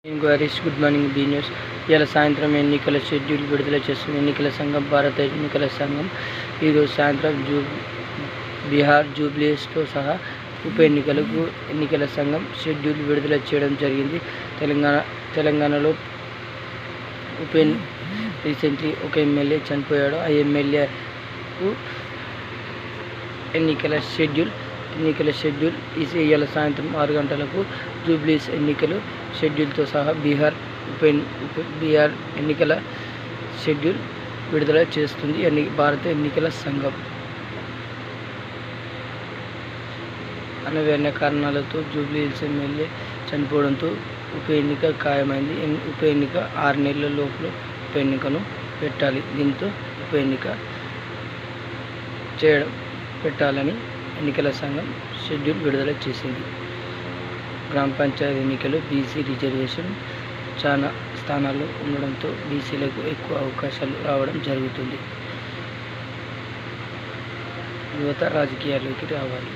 Enquiries good morning be news. ఇవాళ సాయంత్రం ఎన్నికల షెడ్యూల్ విడుదల చేస్తుంది ఎన్నికల సంఘం. భారత ఎన్నికల సంఘం ఈరోజు సాయంత్రం బీహార్ జూబ్లీస్తో సహా ఉప ఎన్నికల సంఘం షెడ్యూల్ విడుదల చేయడం జరిగింది. తెలంగాణలో రీసెంట్లీ ఒక ఎమ్మెల్యే చనిపోయాడు. ఆ ఎమ్మెల్యేకు ఎన్నికల షెడ్యూల్ ఇవాళ సాయంత్రం 6 గంటలకు జూబ్లీస్ ఎన్నికలు షెడ్యూల్తో సహా బీహార్ ఎన్నికల షెడ్యూల్ విడుదల చేస్తుంది భారత ఎన్నికల సంఘం. అనవైన కారణాలతో జూబ్లీహిల్స్ ఎమ్మెల్యే చనిపోవడంతో ఉప ఎన్నిక ఖాయమైంది. ఉప ఎన్నిక 6 నెలల లోపల ఉప ఎన్నికను పెట్టాలి. దీంతో ఉప ఎన్నిక పెట్టాలని ఎన్నికల సంఘం షెడ్యూల్ విడుదల చేసింది. గ్రామ పంచాయతీ ఎన్నికలు బీసీ రిజర్వేషన్ చాలా స్థానాల్లో ఉండడంతో బీసీలకు ఎక్కువ అవకాశాలు రావడం జరుగుతుంది. యువత రాజకీయాల్లోకి రావాలి.